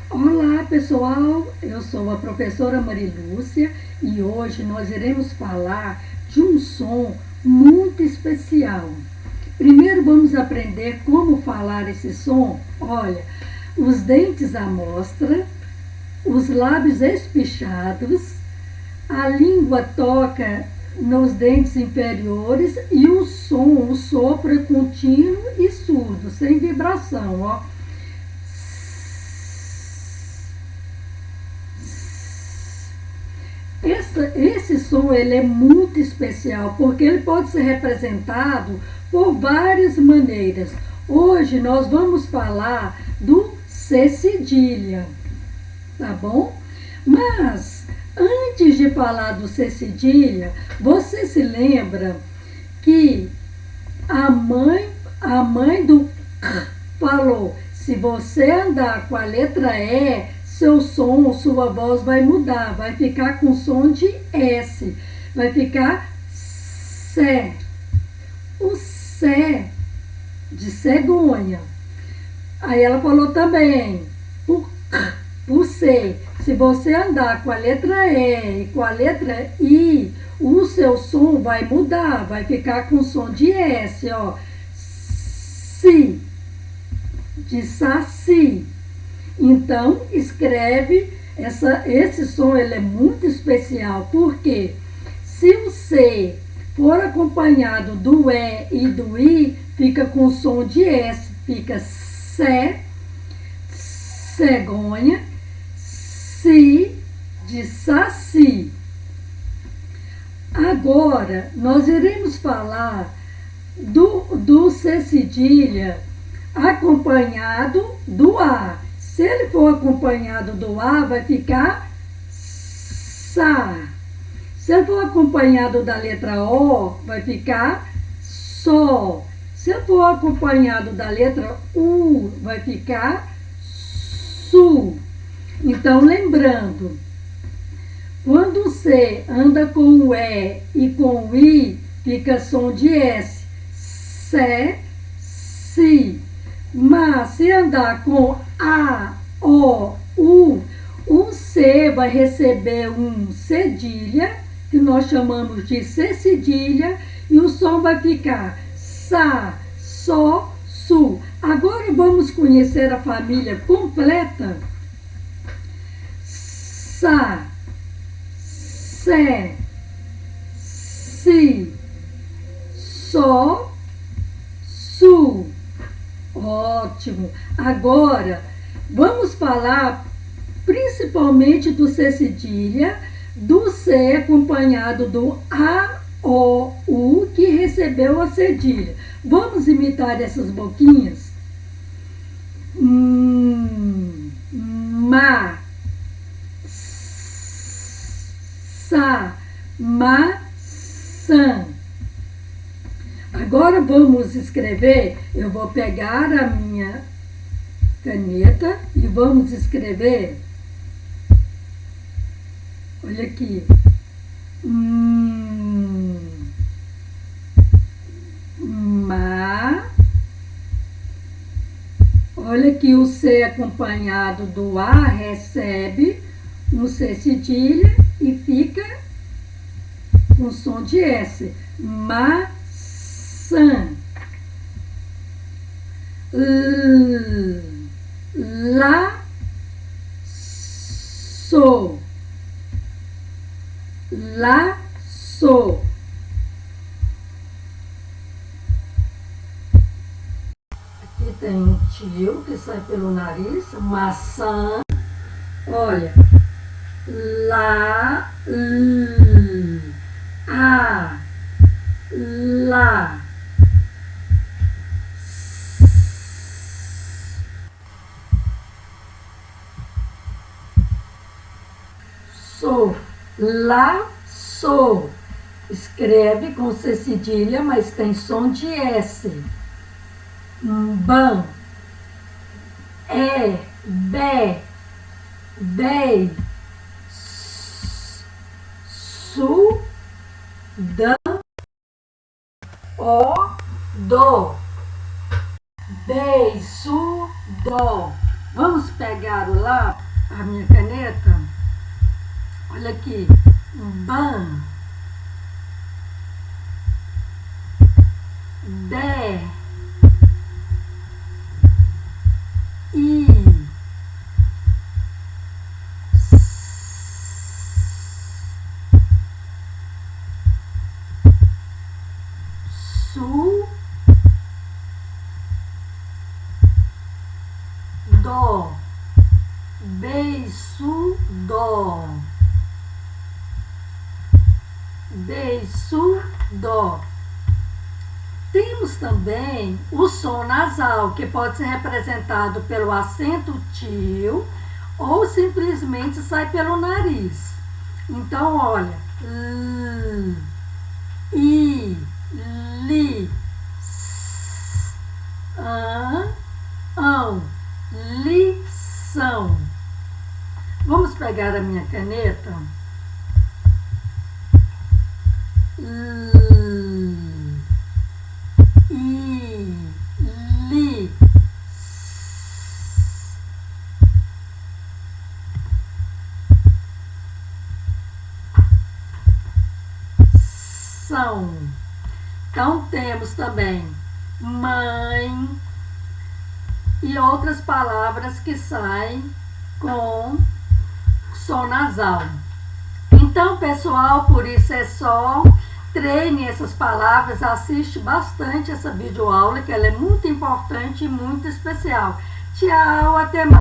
Olá pessoal, eu sou a professora Marilúcia e hoje nós iremos falar de um som muito especial. Primeiro vamos aprender como falar esse som. Olha, os dentes à mostra, os lábios espichados, a língua toca nos dentes inferiores e o som, o sopro é contínuo e surdo, sem vibração, ó. Esse som ele é muito especial porque ele pode ser representado por várias maneiras. Hoje nós vamos falar do C cedilha, tá bom? Mas antes de falar do C cedilha, você se lembra que a mãe do falou: se você andar com a letra E, seu som, sua voz vai mudar, vai ficar com som de S, vai ficar C. O C de cegonha. Aí ela falou também, por C, se você andar com a letra E e com a letra I, o seu som vai mudar, vai ficar com som de S, ó. Si, de saci. Então, escreve, esse som ele é muito especial, porque se o C for acompanhado do E e do I, fica com som de S, fica Sé, cegonha, Si, de saci. Agora, nós iremos falar do C cedilha acompanhado do A. Se ele for acompanhado do A, vai ficar Sa. Se ele for acompanhado da letra O, vai ficar Sol. Se ele for acompanhado da letra U, vai ficar Su. Então, lembrando, quando o C anda com o E e com o I, fica som de S. Sé, Si. Mas se andar com A, O, U, o C vai receber um cedilha, que nós chamamos de C cedilha, e o som vai ficar Sa, Sol, Su. Agora vamos conhecer a família completa. Sa, Sé, Si, Sol, Su. Ótimo! Agora, vamos falar principalmente do C cedilha, do C acompanhado do A, O, U, que recebeu a cedilha. Vamos imitar essas boquinhas? Ma, sa, maçã. Agora vamos escrever, eu vou pegar a minha caneta e vamos escrever, olha aqui, olha que o C acompanhado do A recebe um C cedilha e fica com som de S, maçã. La, so, la, so. Aqui tem um tio que sai pelo nariz, maçã. Olha, la, a, la. Sou, lá, sou. Escreve com C cedilha, mas tem som de S. Ban, bé, bem, su, dan, o, do. Beiço, dó. Vamos pegar o lápis, a minha caneta. Olha aqui. Ban. De. I. Su. Dó. Beiço, dó. Beiço, dó. Temos também o som nasal, que pode ser representado pelo acento til ou simplesmente sai pelo nariz. Então, olha, l, i, li, s, ão, lição. Vamos pegar a minha caneta. São. Então temos também mãe e outras palavras que saem com som nasal. Então, pessoal, por isso é só. Treine essas palavras, assiste bastante essa videoaula, que ela é muito importante e muito especial. Tchau, até mais.